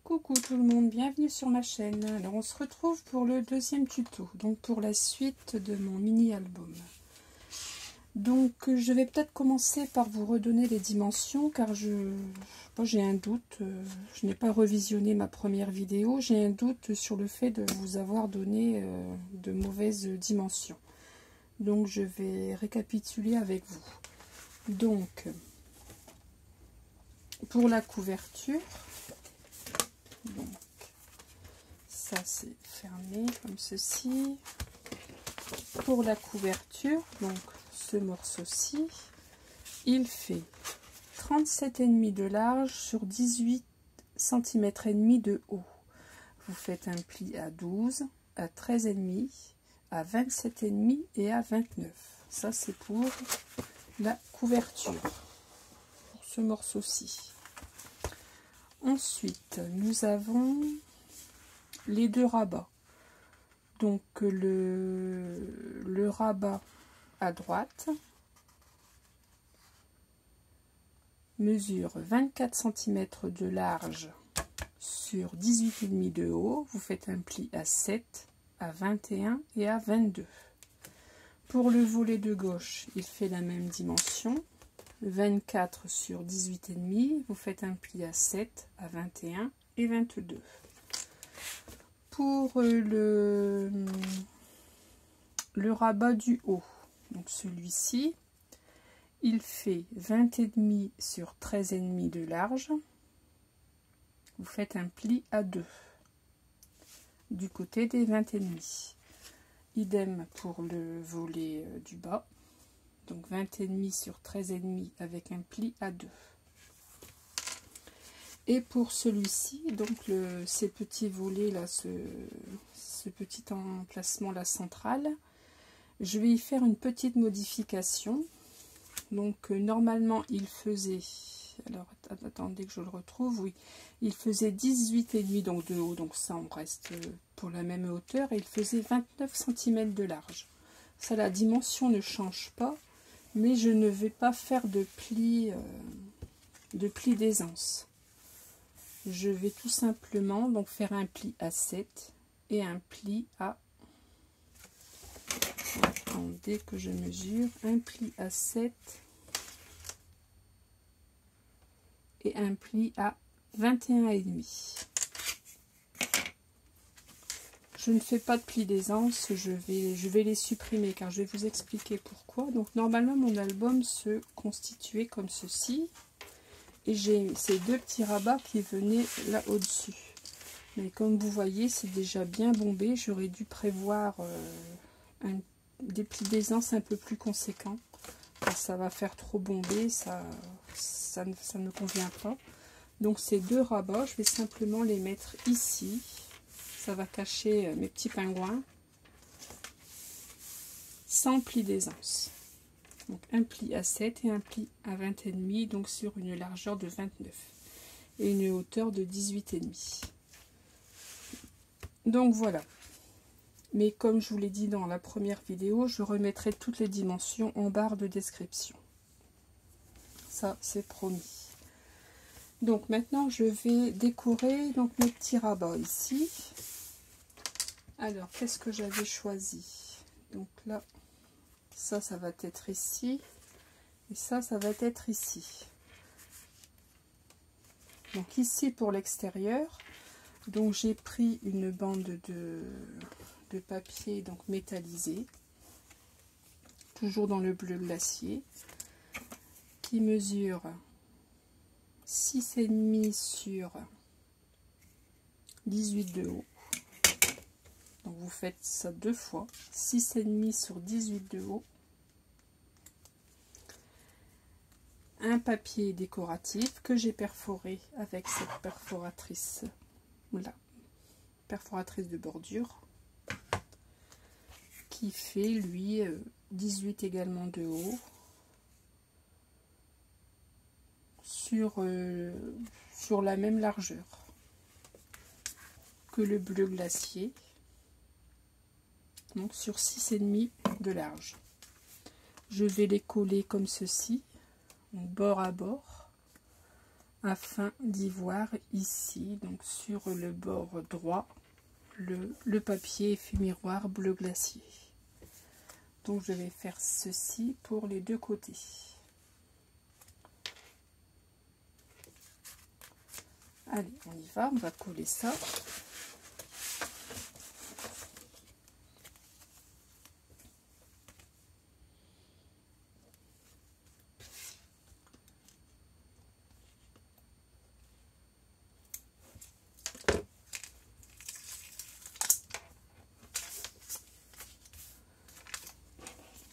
Coucou tout le monde, bienvenue sur ma chaîne. Alors on se retrouve pour le deuxième tuto, donc pour la suite de mon mini-album. Donc je vais peut-être commencer par vous redonner les dimensions car j'ai un doute, je n'ai pas revisionné ma première vidéo, j'ai un doute sur le fait de vous avoir donné de mauvaises dimensions. Donc je vais récapituler avec vous. Donc pour la couverture, donc ça c'est fermé comme ceci. Pour la couverture, donc ce morceau-ci, il fait 37,5 de large sur 18 cm et demi de haut. Vous faites un pli à 12, à 13,5, à 27,5 et à 29. Ça c'est pour la couverture, pour ce morceau-ci. Ensuite, nous avons les deux rabats. Donc le rabat à droite mesure 24 cm de large sur 18,5 de haut. Vous faites un pli à 7, à 21 et à 22. Pour le volet de gauche, il fait la même dimension. 24 sur 18,5, vous faites un pli à 7, à 21 et 22. Pour le rabat du haut, donc celui-ci, il fait 20,5 sur 13,5 de large. Vous faites un pli à 2 du côté des 20,5. Idem pour le volet du bas. Donc 20,5 sur 13,5 avec un pli à 2. Et pour celui-ci, donc ces petits volets là, ce petit emplacement là central, je vais y faire une petite modification. Donc normalement il faisait, alors attendez que je le retrouve, oui, il faisait 18,5 donc de haut, donc ça on reste pour la même hauteur, et il faisait 29 cm de large. Ça, la dimension ne change pas, mais je ne vais pas faire de pli d'aisance. Je vais tout simplement donc faire un pli à 7 et un pli à, attendez que je mesure, un pli à 7 et un pli à 21,5. Je ne fais pas de pli d'aisance, je vais les supprimer car je vais vous expliquer pourquoi. Donc normalement mon album se constituait comme ceci. Et j'ai ces deux petits rabats qui venaient là au-dessus. Mais comme vous voyez, c'est déjà bien bombé. J'aurais dû prévoir des plis d'aisance un peu plus conséquents. Ça va faire trop bomber, ça ne convient pas. Donc ces deux rabats, je vais simplement les mettre ici. Ça va cacher mes petits pingouins. Sans pli d'aisance. Donc un pli à 7 et un pli à 20,5, donc sur une largeur de 29 et une hauteur de 18,5. Donc voilà. Mais comme je vous l'ai dit dans la première vidéo, je remettrai toutes les dimensions en barre de description. Ça c'est promis. Donc maintenant je vais décorer donc mes petits rabats ici. Alors qu'est-ce que j'avais choisi? Donc là, ça va être ici et ça va être ici. Donc ici pour l'extérieur, donc j'ai pris une bande de papier donc métallisé, toujours dans le bleu glacier, qui mesure 6,5 sur 18 de haut. Donc vous faites ça deux fois, 6,5 sur 18 de haut. Un papier décoratif que j'ai perforé avec cette perforatrice, là, perforatrice de bordure, qui fait lui 18 également de haut, sur la même largeur que le bleu glacier. Donc sur 6,5 de large. Je vais les coller comme ceci, bord à bord, afin d'y voir ici, donc sur le bord droit, le papier effet miroir bleu glacier. Donc je vais faire ceci pour les deux côtés. Allez, on y va, on va coller ça.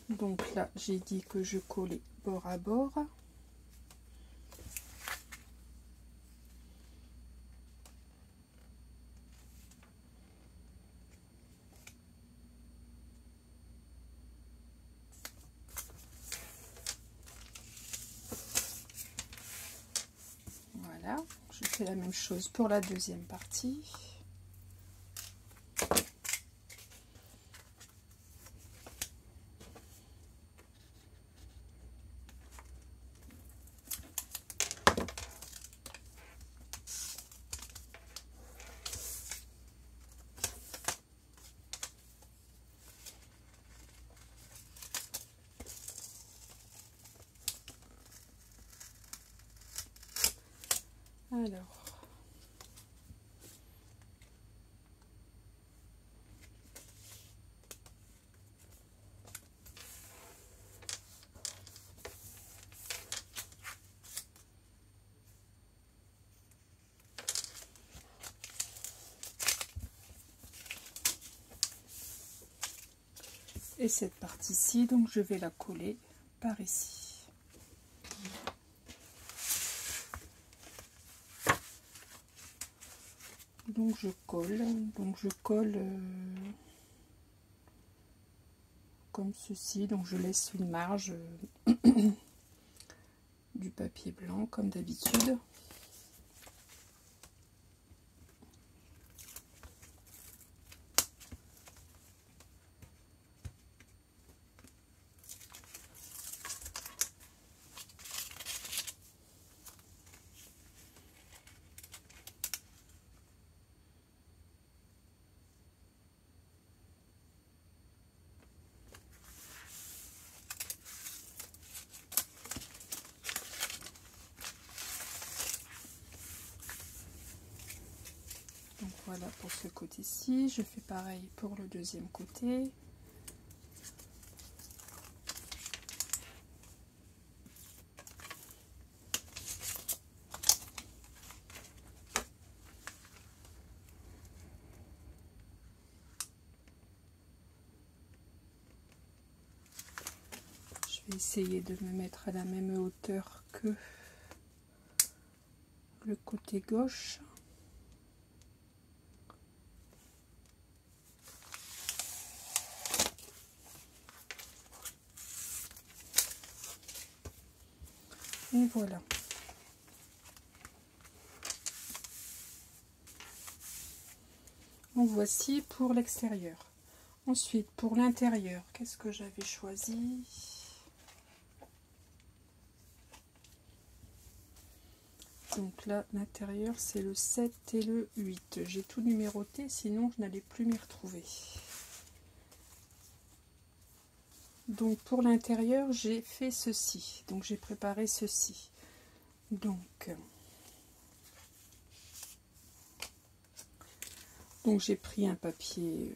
Donc là, j'ai dit que je collais bord à bord. Voilà, je fais la même chose pour la deuxième partie. Alors, et cette partie-ci, donc je vais la coller par ici. Donc je colle comme ceci, donc je laisse une marge du papier blanc comme d'habitude. Donc voilà pour ce côté-ci, je fais pareil pour le deuxième côté. Je vais essayer de me mettre à la même hauteur que le côté gauche. Et voilà. Donc voici pour l'extérieur. Ensuite, pour l'intérieur, qu'est-ce que j'avais choisi? Donc là, l'intérieur, c'est le 7 et le 8. J'ai tout numéroté, sinon je n'allais plus m'y retrouver. Donc pour l'intérieur, j'ai fait ceci. Donc j'ai préparé ceci. Donc j'ai pris un papier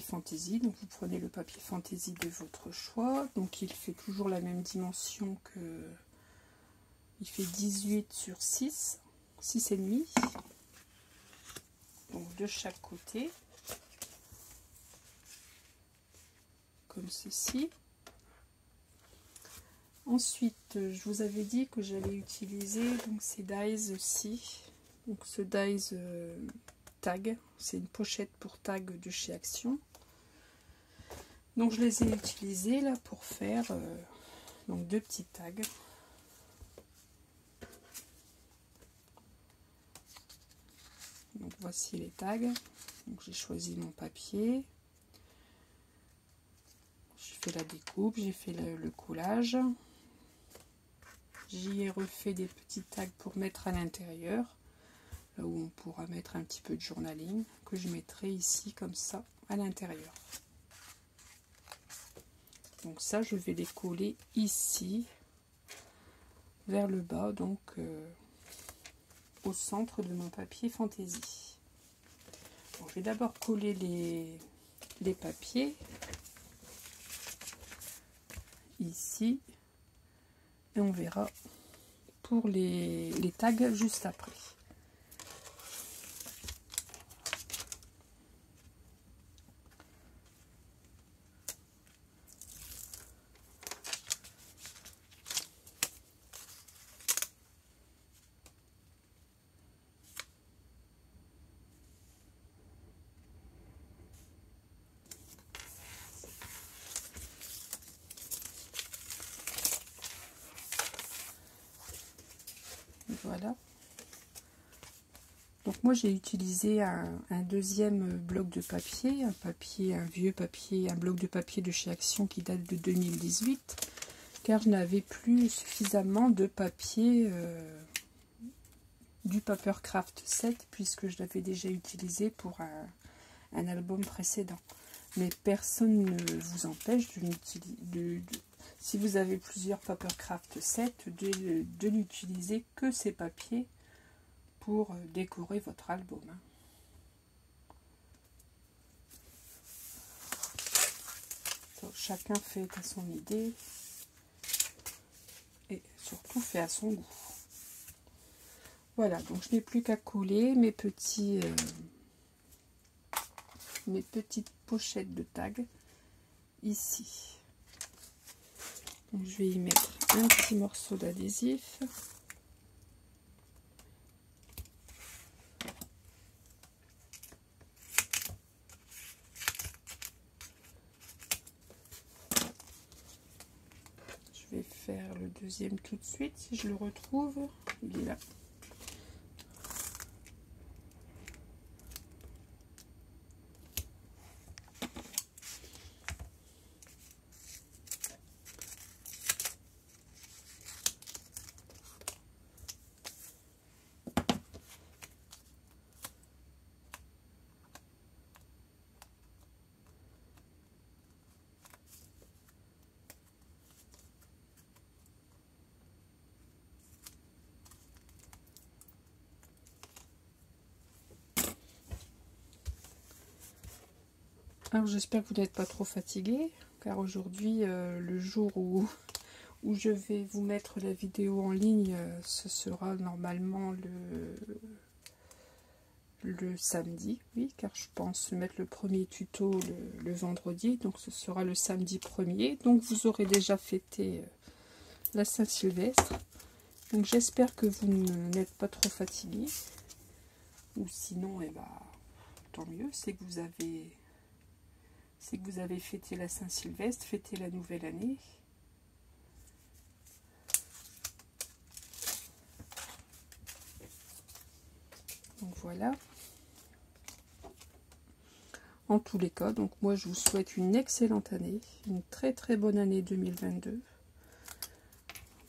fantaisie. Donc vous prenez le papier fantaisie de votre choix. Donc il fait toujours la même dimension que... Il fait 18 sur 6, 6,5. Donc de chaque côté. Comme ceci. Ensuite, je vous avais dit que j'allais utiliser donc ces dies aussi. Donc ce dies tag, c'est une pochette pour tag de chez Action. Donc je les ai utilisés là pour faire donc deux petits tags. Donc voici les tags. Donc j'ai choisi mon papier. J'ai fait la découpe, j'ai fait le coulage. J'y ai refait des petits tags pour mettre à l'intérieur, là où on pourra mettre un petit peu de journaling, que je mettrai ici comme ça à l'intérieur. Donc ça, je vais les coller ici, vers le bas, donc au centre de mon papier fantaisie. Bon, je vais d'abord coller les papiers ici, et on verra pour les tags juste après. Voilà. Donc moi j'ai utilisé un deuxième bloc de papier, un vieux papier, un bloc de papier de chez Action qui date de 2018, car je n'avais plus suffisamment de papier du Papercraft 7, puisque je l'avais déjà utilisé pour un album précédent. Mais personne ne vous empêche si vous avez plusieurs Papercraft 7, de n'utiliser que ces papiers pour décorer votre album. Donc, chacun fait à son idée et surtout fait à son goût. Voilà, donc je n'ai plus qu'à coller mes petites pochettes de tag ici. Donc, je vais y mettre un petit morceau d'adhésif. Je vais faire le deuxième tout de suite si je le retrouve. Il est là. Alors j'espère que vous n'êtes pas trop fatigué, car aujourd'hui, le jour où je vais vous mettre la vidéo en ligne, ce sera normalement le samedi, oui, car je pense mettre le premier tuto le vendredi, donc ce sera le samedi 1er, donc vous aurez déjà fêté la Saint-Sylvestre. Donc j'espère que vous n'êtes pas trop fatigué, ou sinon, eh ben, tant mieux, c'est que vous avez fêté la Saint-Sylvestre, fêté la nouvelle année. Donc voilà. En tous les cas, donc moi je vous souhaite une excellente année, une très très bonne année 2022.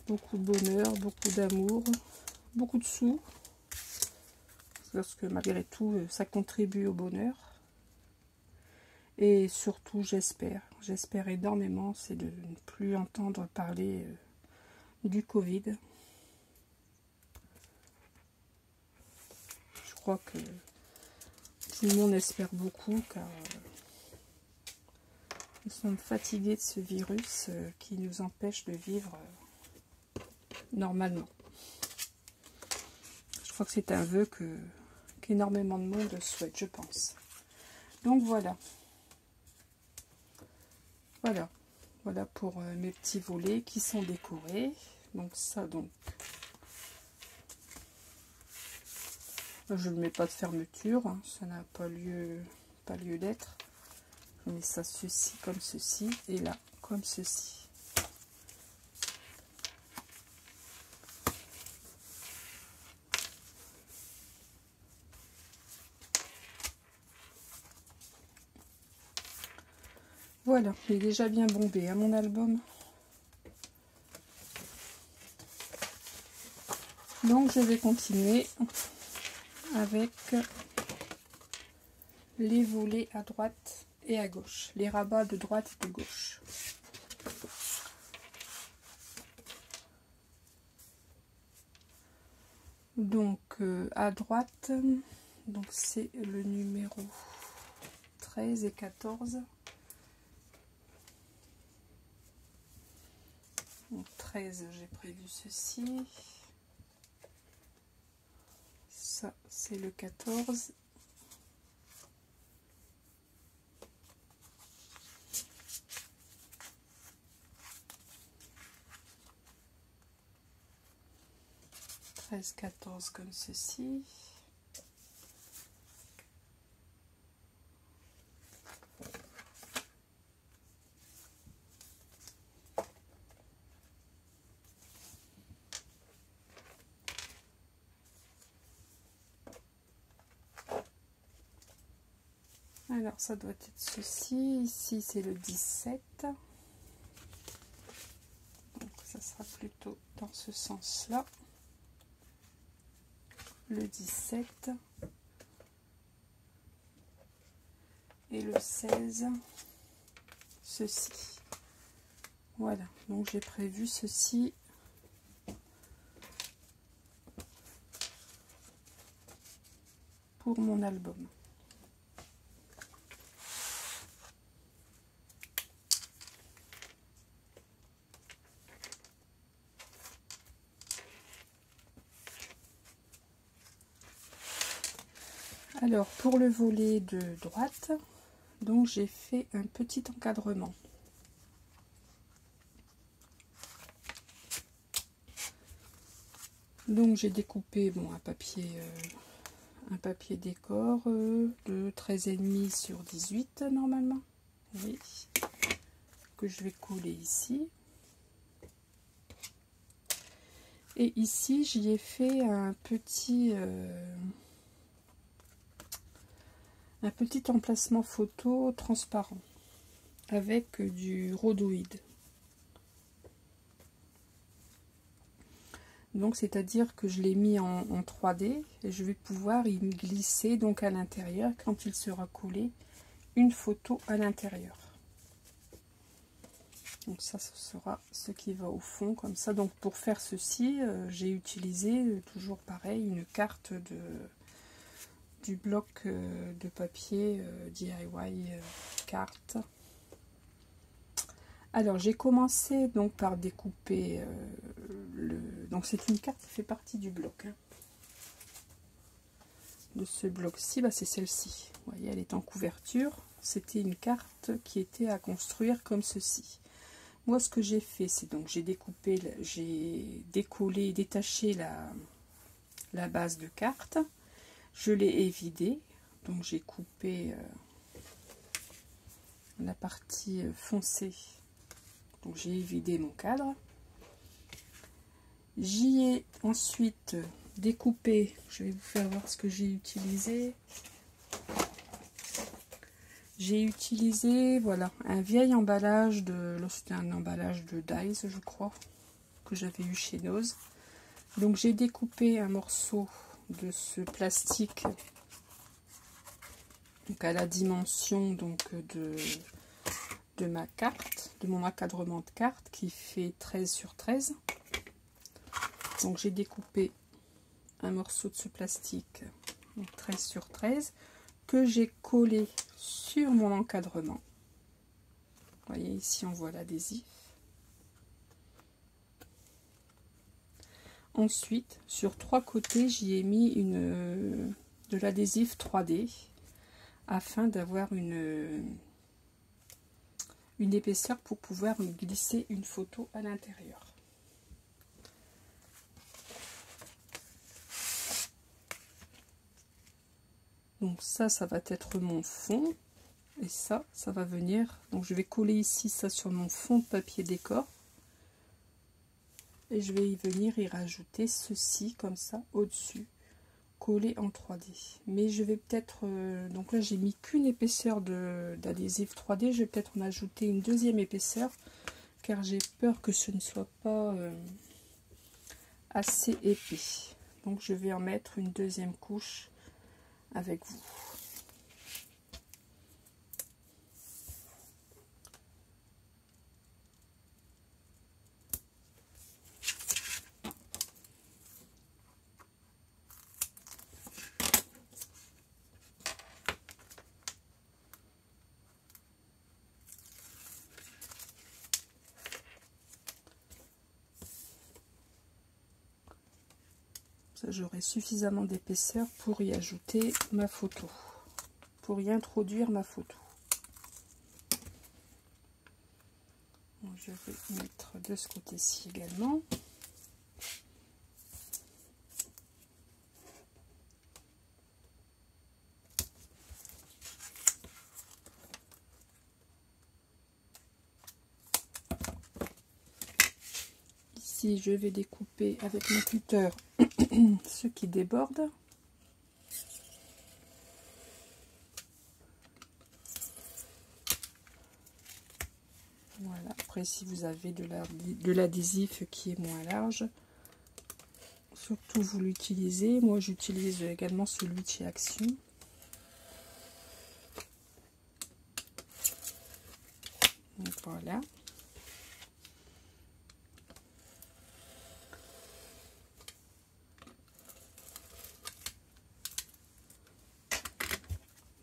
Beaucoup de bonheur, beaucoup d'amour, beaucoup de sous, parce que malgré tout ça contribue au bonheur. Et surtout j'espère énormément, c'est de ne plus entendre parler du Covid. Je crois que tout le monde espère beaucoup, car nous sommes fatigués de ce virus qui nous empêche de vivre normalement. Je crois que c'est un vœu qu'énormément de monde souhaite, je pense. Donc voilà. Voilà pour mes petits volets qui sont décorés. Donc ça, je ne mets pas de fermeture, hein, ça n'a pas lieu d'être. Je mets ça ceci comme ceci et là comme ceci. Voilà, il est déjà bien bombé, hein, mon album. Donc je vais continuer avec les volets à droite et à gauche, les rabats de droite et de gauche. Donc à droite, donc c'est le numéro 13 et 14. Donc 13, j'ai prévu ceci. Ça, c'est le 14. « 14 comme ceci. Alors ça doit être ceci, ici c'est le 17, donc ça sera plutôt dans ce sens là, le 17 et le 16, ceci. Voilà, donc j'ai prévu ceci pour mon album. Alors pour le volet de droite, donc j'ai fait un petit encadrement. Donc j'ai découpé bon, un papier décor de 13,5 sur 18 normalement, oui, que je vais coller ici. Et ici j'y ai fait un petit emplacement photo transparent avec du rhodoïde. Donc c'est à dire que je l'ai mis en 3D et je vais pouvoir y glisser donc à l'intérieur, quand il sera collé, une photo à l'intérieur. Donc ça, ce sera ce qui va au fond comme ça. Donc pour faire ceci, j'ai utilisé toujours pareil une carte du bloc de papier DIY carte. Alors j'ai commencé donc par découper donc c'est une carte qui fait partie du bloc, hein. De ce bloc-ci, bah, c'est celle-ci. Vous voyez, elle est en couverture. C'était une carte qui était à construire comme ceci. Moi, ce que j'ai fait, c'est donc j'ai découpé, j'ai décollé, détaché la base de carte. Je l'ai évidée, donc j'ai coupé la partie foncée. Donc j'ai évidé mon cadre. J'y ai ensuite découpé, je vais vous faire voir ce que j'ai utilisé. J'ai utilisé, voilà, un vieil emballage c'était un emballage de Dies, je crois, que j'avais eu chez Nose. Donc j'ai découpé un morceau de ce plastique, donc à la dimension donc de ma carte, de mon encadrement de carte qui fait 13 sur 13. Donc j'ai découpé un morceau de ce plastique, donc 13 sur 13, que j'ai collé sur mon encadrement. Vous voyez, ici on voit l'adhésif. Ensuite, sur 3 côtés, j'y ai mis de l'adhésif 3D afin d'avoir une épaisseur pour pouvoir me glisser une photo à l'intérieur. Donc ça va être mon fond, et ça va venir, donc je vais coller ici ça sur mon fond de papier décor, et je vais y venir y rajouter ceci comme ça au-dessus, collé en 3D. Mais je vais peut-être, donc là j'ai mis qu'une épaisseur d'adhésif 3D, je vais peut-être en ajouter une deuxième épaisseur, car j'ai peur que ce ne soit pas assez épais. Donc je vais en mettre une deuxième couche avec vous. J'aurai suffisamment d'épaisseur pour y ajouter ma photo, pour y introduire ma photo. Donc, je vais mettre de ce côté-ci également. Ici, je vais découper avec mon cutter ce qui déborde. Voilà. Après, si vous avez de l'adhésif qui est moins large, surtout vous l'utilisez. Moi, j'utilise également celui de chez Action. Donc, voilà.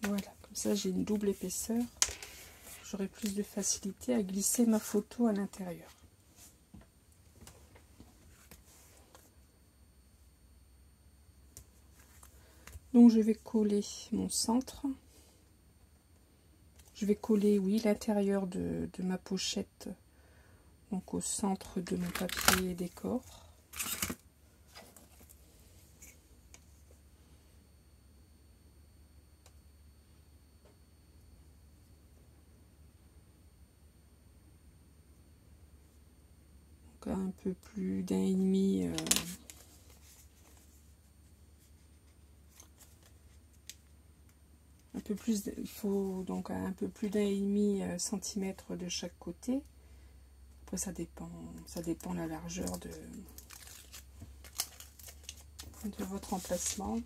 Voilà, comme ça j'ai une double épaisseur. J'aurai plus de facilité à glisser ma photo à l'intérieur. Donc je vais coller mon centre. Je vais coller, oui, l'intérieur de ma pochette, donc au centre de mon papier décor. Donc un peu plus d'un et demi. Un peu plus, il faut donc un peu plus d'un et demi centimètre de chaque côté. Après ça dépend de la largeur de votre emplacement.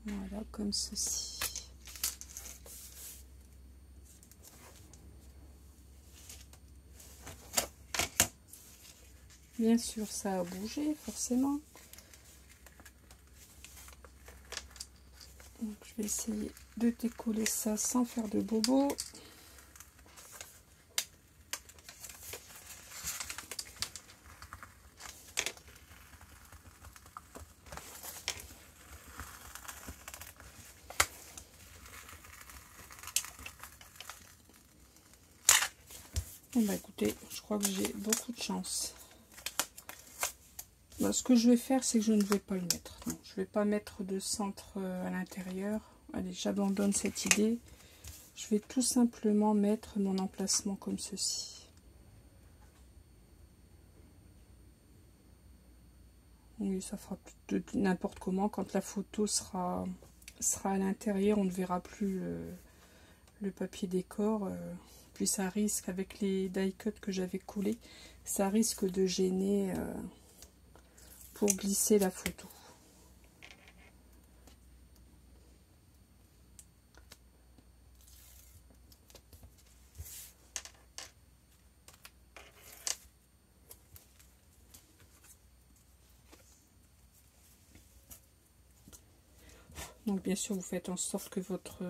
Voilà, comme ceci. Bien sûr, ça a bougé, forcément. Donc, je vais essayer de décoller ça sans faire de bobo. Bon bah écoutez, je crois que j'ai beaucoup de chance. Bah, ce que je vais faire, c'est que je ne vais pas le mettre. Non, je ne vais pas mettre de centre à l'intérieur. Allez, j'abandonne cette idée. Je vais tout simplement mettre mon emplacement comme ceci. Oui, ça fera n'importe comment. Quand la photo sera à l'intérieur, on ne verra plus le papier décor. Puis ça risque, avec les die cuts que j'avais collés, ça risque de gêner pour glisser la photo. Donc bien sûr, vous faites en sorte que votre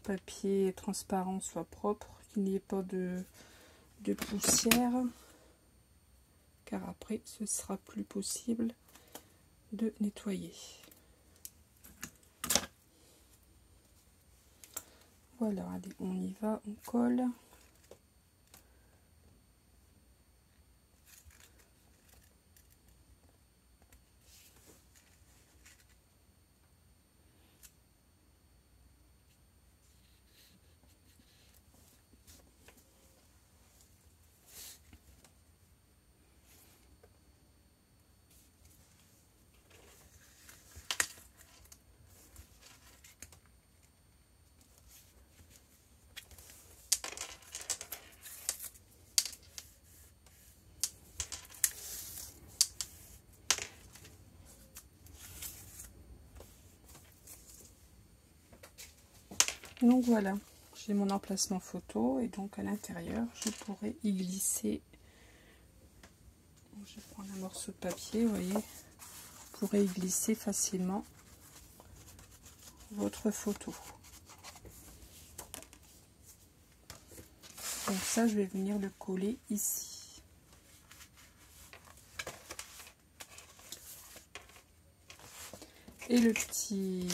papier transparent soit propre, qu'il n'y ait pas de poussière, car après ce sera plus possible de nettoyer. Voilà, allez, on y va, on colle. Donc voilà, j'ai mon emplacement photo et donc à l'intérieur je pourrais y glisser. Je vais prendre un morceau de papier, vous voyez, vous pourrez y glisser facilement votre photo. Donc ça, je vais venir le coller ici. Et le petit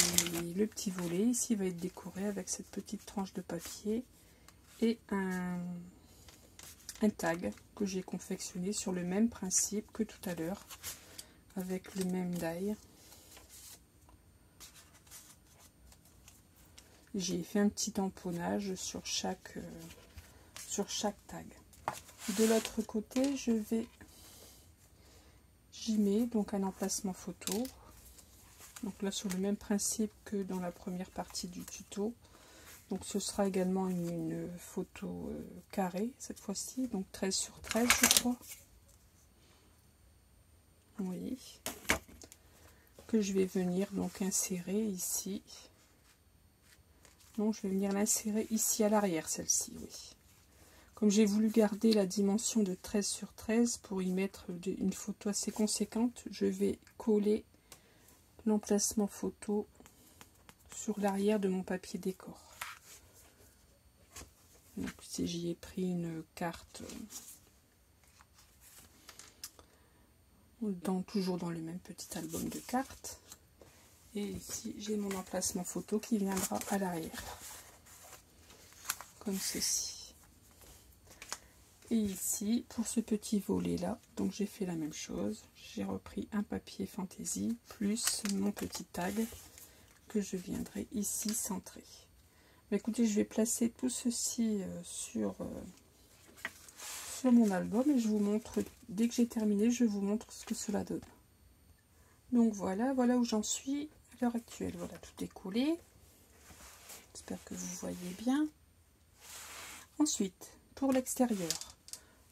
volet ici va être décoré avec cette petite tranche de papier et un tag que j'ai confectionné sur le même principe que tout à l'heure, avec le même die. J'ai fait un petit tamponnage sur chaque tag. De l'autre côté, j'y mets donc un emplacement photo. Donc là, sur le même principe que dans la première partie du tuto. Donc ce sera également une photo carrée cette fois-ci, donc 13 sur 13 je crois. Oui. Que je vais venir donc insérer ici. Non, je vais venir l'insérer ici à l'arrière, celle-ci, oui. Comme j'ai voulu garder la dimension de 13 sur 13 pour y mettre une photo assez conséquente, je vais coller l'emplacement photo sur l'arrière de mon papier décor. Donc si j'y ai pris une carte toujours dans le même petit album de cartes. Et ici j'ai mon emplacement photo qui viendra à l'arrière. Comme ceci. Et ici, pour ce petit volet là, donc j'ai fait la même chose. J'ai repris un papier fantaisie plus mon petit tag que je viendrai ici centrer. Mais écoutez, je vais placer tout ceci sur mon album et je vous montre, dès que j'ai terminé, je vous montre ce que cela donne. Donc voilà où j'en suis à l'heure actuelle. Voilà, tout est collé. J'espère que vous voyez bien. Ensuite, pour l'extérieur,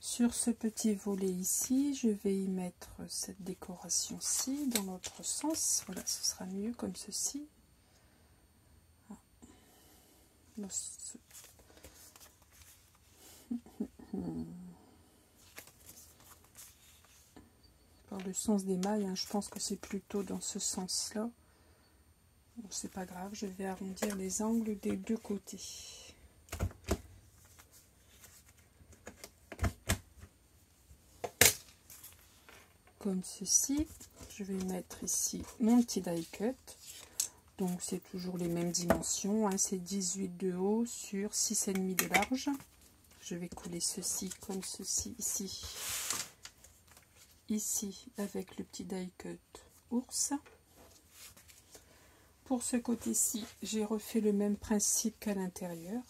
sur ce petit volet ici, je vais y mettre cette décoration-ci dans l'autre sens. Voilà, ce sera mieux comme ceci. Par le sens des mailles, hein, je pense que c'est plutôt dans ce sens-là. Bon, c'est pas grave, je vais arrondir les angles des deux côtés. Comme ceci. Je vais mettre ici mon petit die cut. Donc c'est toujours les mêmes dimensions, hein, c'est 18 de haut sur 6,5 de large. Je vais coller ceci comme ceci ici. Ici avec le petit die cut ours. Pour ce côté-ci, j'ai refait le même principe qu'à l'intérieur.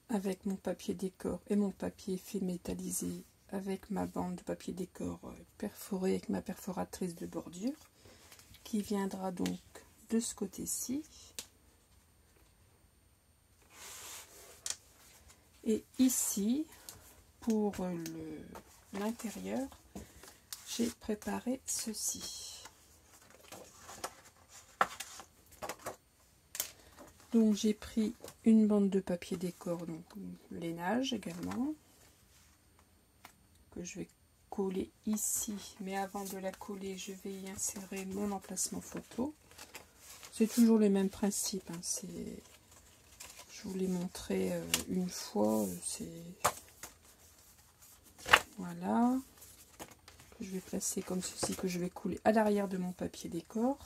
Avec mon papier décor et mon papier fait métallisé avec ma bande de papier décor perforée avec ma perforatrice de bordure qui viendra donc de ce côté-ci. Et ici, pour l'intérieur, j'ai préparé ceci. Donc j'ai pris une bande de papier décor, donc lainage également, que je vais coller ici, mais avant de la coller, je vais y insérer mon emplacement photo. C'est toujours le même principe, hein, je vous l'ai montré une fois, voilà, que je vais placer comme ceci, que je vais coller à l'arrière de mon papier décor.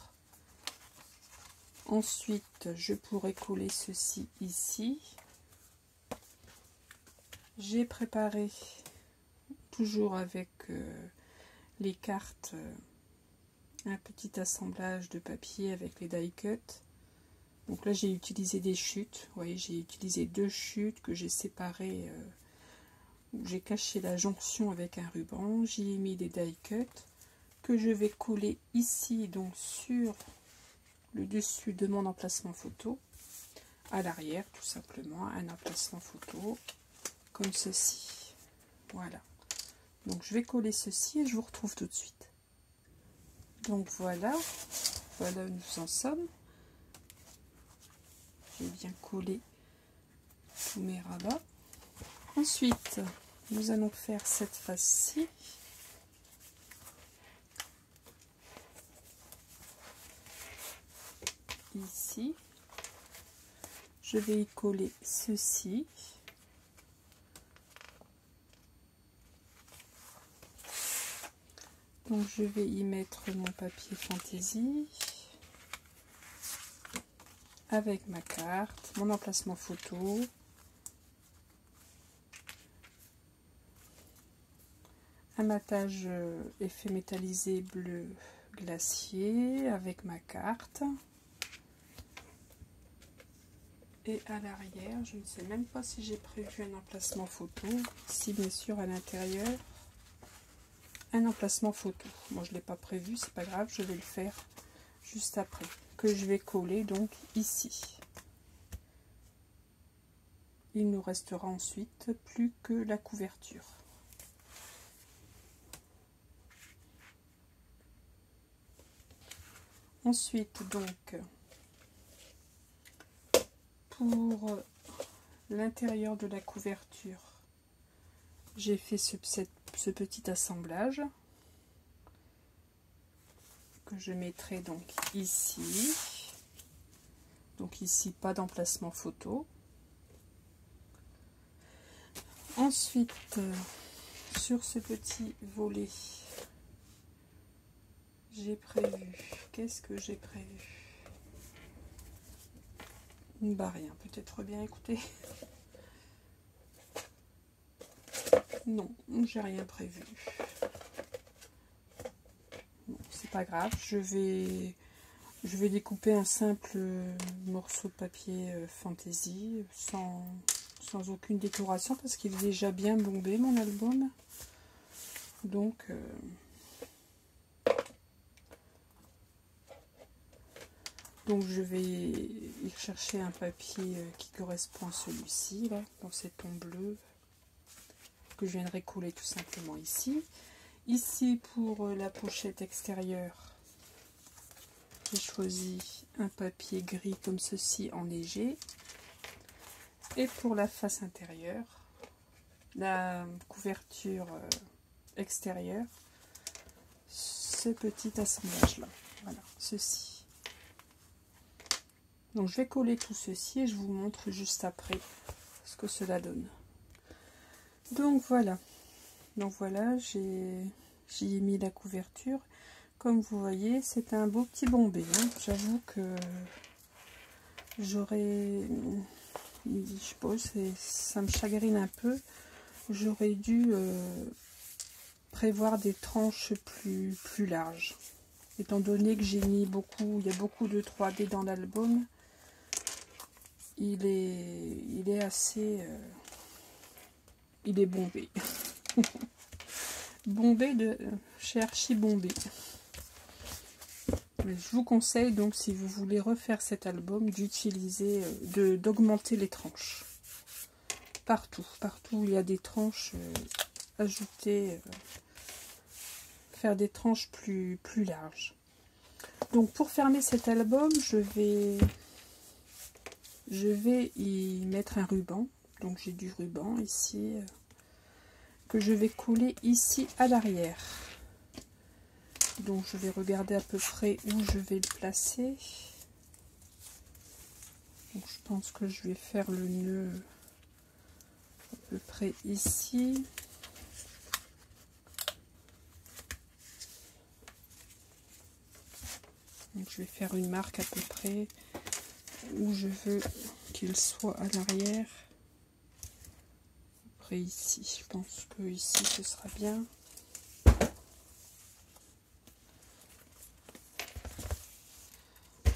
Ensuite, je pourrais coller ceci ici. J'ai préparé, toujours avec les cartes, un petit assemblage de papier avec les die cut. Donc là, j'ai utilisé des chutes. Vous voyez, j'ai utilisé 2 chutes que j'ai séparées, où j'ai caché la jonction avec un ruban. J'y ai mis des die cut que je vais coller ici, donc sur le dessus de mon emplacement photo, à l'arrière tout simplement, un emplacement photo comme ceci. Voilà, donc je vais coller ceci et je vous retrouve tout de suite. Donc voilà où nous en sommes. J'ai bien collé tous mes rabats. Ensuite, nous allons faire cette face-ci. Ici, je vais y coller ceci. Donc je vais y mettre mon papier fantaisie avec ma carte, mon emplacement photo, un matage effet métallisé bleu glacier avec ma carte. Et à l'arrière, je ne sais même pas si j'ai prévu un emplacement photo. Ici, bien sûr, à l'intérieur, un emplacement photo. Moi, je ne l'ai pas prévu, c'est pas grave, je vais le faire juste après. Que je vais coller donc ici. Il nous restera ensuite plus que la couverture. Ensuite, donc, pour l'intérieur de la couverture, j'ai fait ce petit assemblage que je mettrai donc ici. Donc ici, pas d'emplacement photo. Ensuite, sur ce petit volet, j'ai prévu, qu'est-ce que j'ai prévu? Bah rien, peut-être bien, écoutez. Non, j'ai rien prévu. Bon, c'est pas grave, je vais découper un simple morceau de papier fantaisie sans aucune décoration parce qu'il est déjà bien bombé mon album. Donc je vais y chercher un papier qui correspond à celui-ci, là, dans ces tons bleus, que je viendrai coller tout simplement ici. Ici, pour la pochette extérieure, j'ai choisi un papier gris comme ceci en léger. Et pour la face intérieure, la couverture extérieure, ce petit assemblage là, voilà, ceci. Donc je vais coller tout ceci et je vous montre juste après ce que cela donne. Donc voilà, j'y ai mis la couverture. Comme vous voyez, c'est un beau petit bombé, hein. J'avoue que j'aurais, je sais pas, ça me chagrine un peu. J'aurais dû prévoir des tranches plus larges. Étant donné que j'ai mis beaucoup, il y a beaucoup de 3D dans l'album, il est assez, il est bombé. Bombé de chez Archi Bombé. Mais je vous conseille donc, si vous voulez refaire cet album, d'utiliser, d'augmenter les tranches. Partout où il y a des tranches, ajouter, faire des tranches plus larges. Donc pour fermer cet album, je vais y mettre un ruban. Donc j'ai du ruban ici que je vais coller ici à l'arrière. Donc je vais regarder à peu près où je vais le placer. Donc je pense que je vais faire le nœud à peu près ici. Donc je vais faire une marque à peu près où je veux qu'il soit à l'arrière. À peu près ici. Je pense que ici ce sera bien.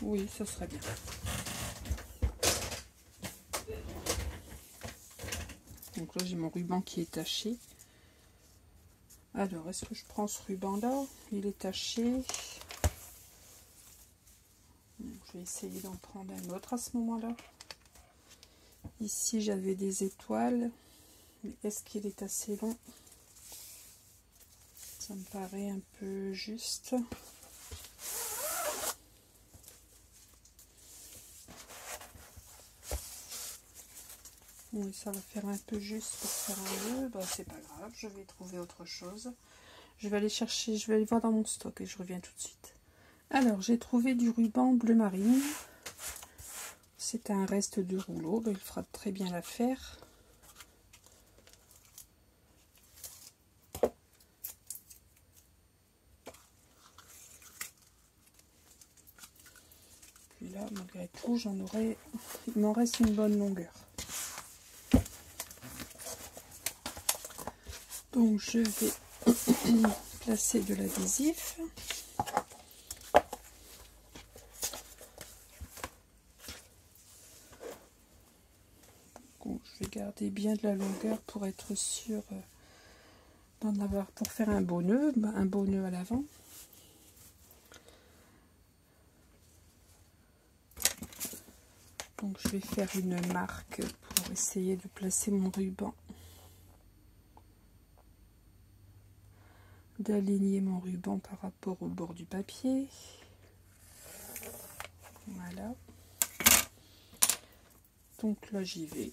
Oui, ça serait bien. Donc là, j'ai mon ruban qui est taché. Alors, est-ce que je prends ce ruban-là? Il est taché. Donc, je vais essayer d'en prendre un autre à ce moment-là. Ici, j'avais des étoiles. Mais est-ce qu'il est assez long? Ça me paraît un peu juste. Oui, ça va faire un peu juste pour faire un nœud. Bah, c'est pas grave, je vais trouver autre chose. Je vais aller chercher, je vais aller voir dans mon stock et je reviens tout de suite. Alors, j'ai trouvé du ruban bleu marine. C'est un reste de rouleau, il fera très bien l'affaire. Puis là, malgré tout, il m'en reste une bonne longueur. Donc, je vais placer de l'adhésif. Je vais garder bien de la longueur pour être sûr d'en avoir pour faire un beau nœud à l'avant. Donc je vais faire une marque pour essayer de placer mon ruban, d'aligner mon ruban par rapport au bord du papier. Voilà. Donc là j'y vais.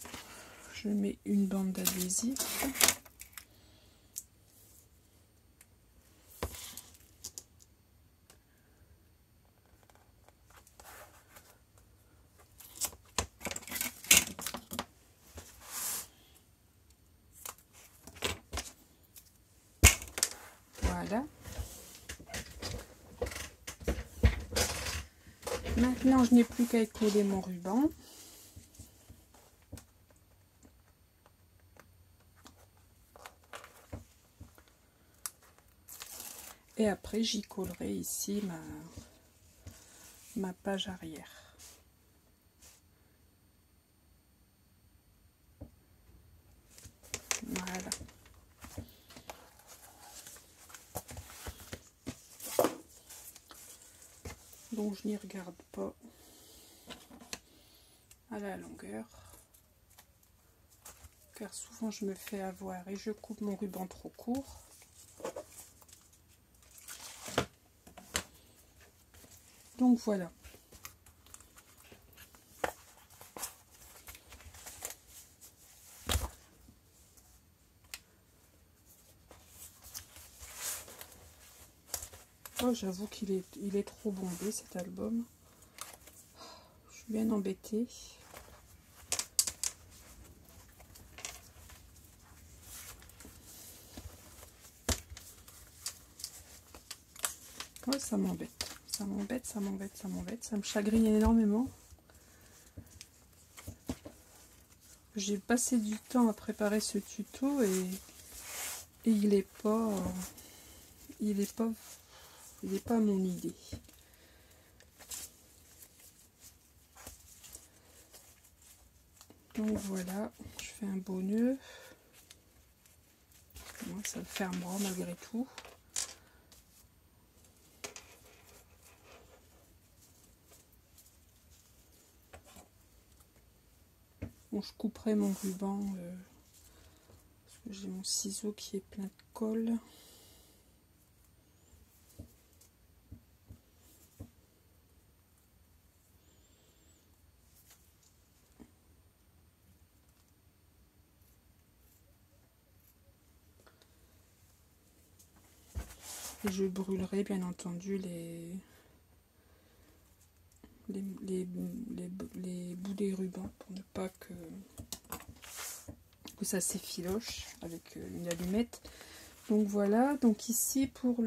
Je mets une bande d'adhésif. Voilà. Maintenant, je n'ai plus qu'à coller mon ruban. Et après, j'y collerai ici ma page arrière. Voilà. Donc, je n'y regarde pas à la longueur. Car souvent, je me fais avoir et je coupe mon ruban trop court. Donc, voilà. Oh, j'avoue qu'il est trop bombé cet album. Je suis bien embêtée. Ouais, ça m'embête. Ça m'embête, ça m'embête, ça m'embête. Ça me chagrine énormément. J'ai passé du temps à préparer ce tuto et il est pas à mon idée. Donc voilà, je fais un beau nœud. Moi, ça le fermera malgré tout. Bon, je couperai mon ruban parce que j'ai mon ciseau qui est plein de colle. Et je brûlerai bien entendu les bouts des rubans pour ne pas que ça s'effiloche avec une allumette. Donc voilà, donc ici pour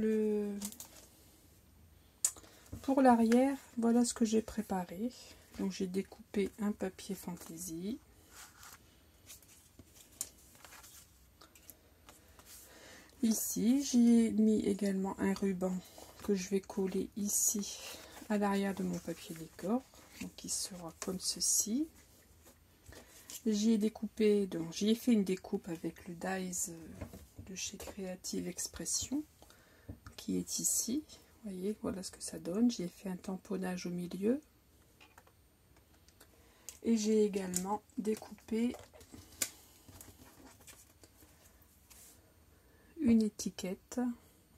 l'arrière, voilà ce que j'ai préparé. Donc j'ai découpé un papier fantaisie. Ici, j'ai mis également un ruban que je vais coller ici à l'arrière de mon papier décor. Donc il sera comme ceci. J'y ai découpé, donc j'y ai fait une découpe avec le dies de chez Creative Expression qui est ici. Vous voyez, voilà ce que ça donne. J'y ai fait un tamponnage au milieu. Et j'ai également découpé une étiquette,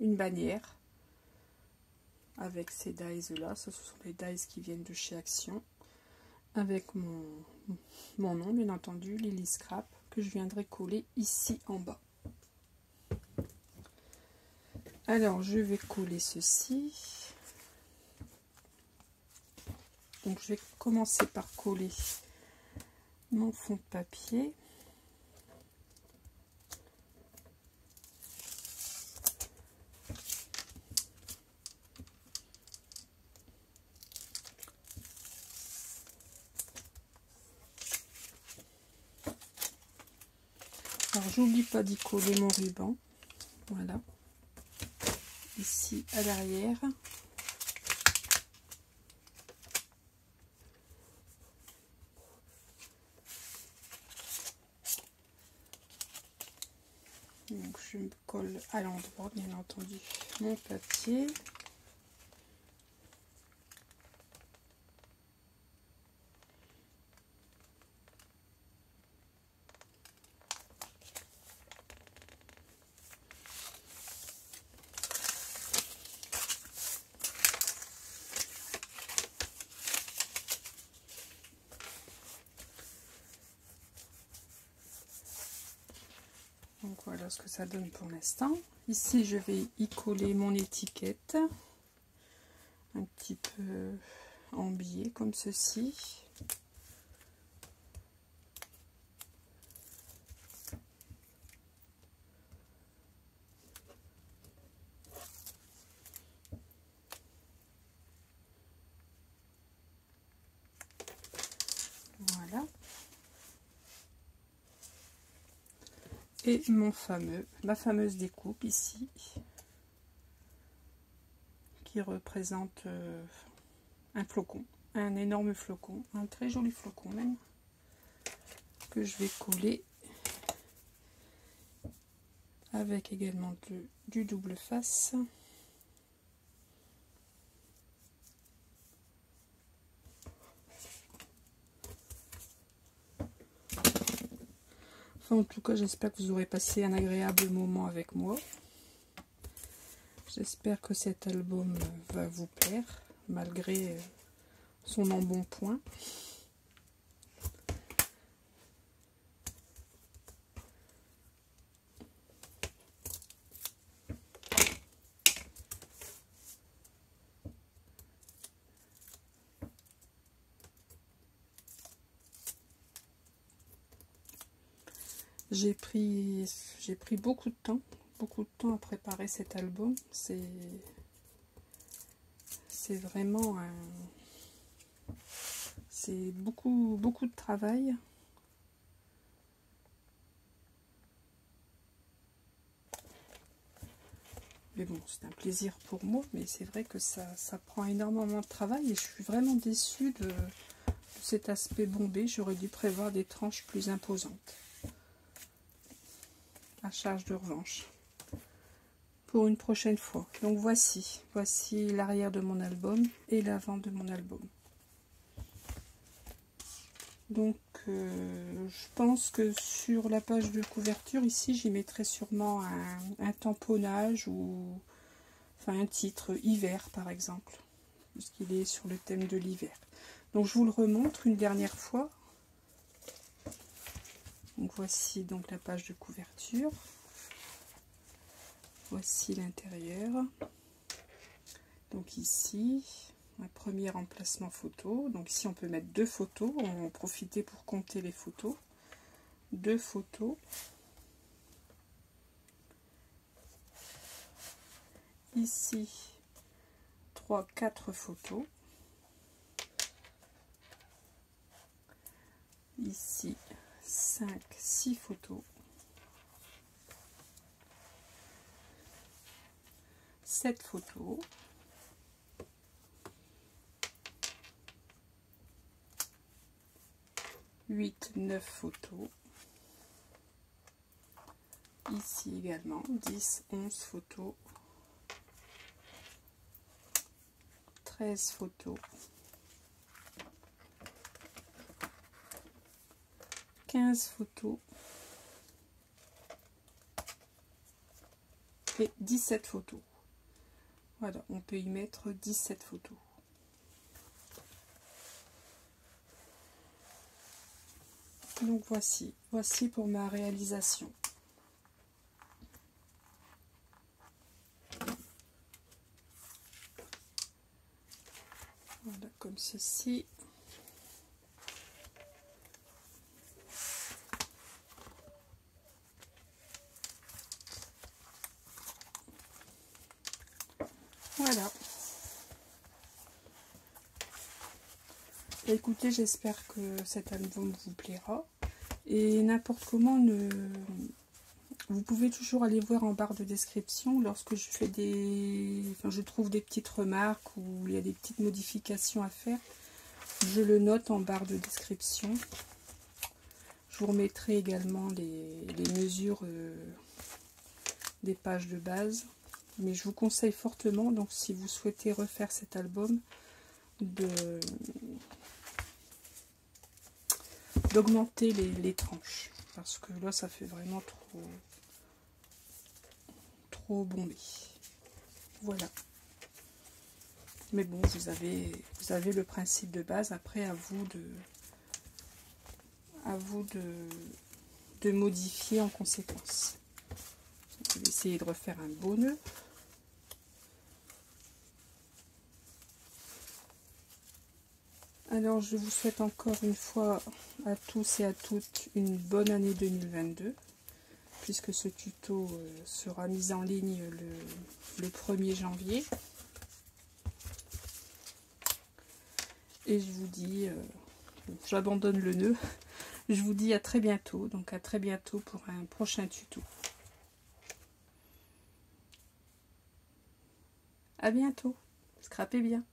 une bannière avec ces dies là. Ce sont les dies qui viennent de chez Action avec mon nom, bien entendu, Lily Scrap, que je viendrai coller ici en bas. Alors, je vais coller ceci. Donc, je vais commencer par coller mon fond de papier. Alors, j'oublie pas d'y coller mon ruban. Voilà. Ici, à l'arrière. Donc, je me colle à l'endroit, bien entendu, mon papier. Donc voilà ce que ça donne pour l'instant. Ici, je vais y coller mon étiquette, un petit peu en biais comme ceci. Voilà. Et ma fameuse découpe ici, qui représente un flocon, un énorme flocon, un très joli flocon même, que je vais coller avec également du double face. En tout cas, j'espère que vous aurez passé un agréable moment avec moi. J'espère que cet album va vous plaire, malgré son embonpoint. J'ai pris beaucoup de temps à préparer cet album. C'est vraiment c'est beaucoup de travail. Mais bon, c'est un plaisir pour moi, mais c'est vrai que ça prend énormément de travail et je suis vraiment déçue de cet aspect bombé. J'aurais dû prévoir des tranches plus imposantes. À charge de revanche. Pour une prochaine fois. Donc voici l'arrière de mon album et l'avant de mon album. Donc je pense que sur la page de couverture ici j'y mettrai sûrement un tamponnage ou enfin un titre hiver par exemple, parce qu'il est sur le thème de l'hiver. Donc je vous le remontre une dernière fois. Donc voici donc la page de couverture. Voici l'intérieur. Donc ici, un premier emplacement photo. Donc ici on peut mettre 2 photos. On va en profiter pour compter les photos. 2 photos. Ici, 3-4 photos. Ici, 5-6 photos. 7 photos. 8-9 photos. Ici également 10-11 photos. 13 photos. 15 photos. Et 17 photos. Voilà, on peut y mettre 17 photos. Donc voici pour ma réalisation. Voilà, comme ceci. Voilà. Écoutez, j'espère que cet album vous plaira. Et n'importe comment, vous pouvez toujours aller voir en barre de description lorsque je fais je trouve des petites remarques ou il y a des petites modifications à faire. Je le note en barre de description. Je vous remettrai également les mesures des pages de base. Mais je vous conseille fortement, donc si vous souhaitez refaire cet album, d'augmenter les tranches. Parce que là, ça fait vraiment trop bombé. Voilà. Mais bon, vous avez le principe de base. Après, à vous de modifier en conséquence. Je vais essayer de refaire un beau nœud. Alors, je vous souhaite encore une fois à tous et à toutes une bonne année 2022, puisque ce tuto sera mis en ligne le 1er janvier. Et je vous dis, j'abandonne le nœud, je vous dis à très bientôt, donc à très bientôt pour un prochain tuto. À bientôt, scrapez bien.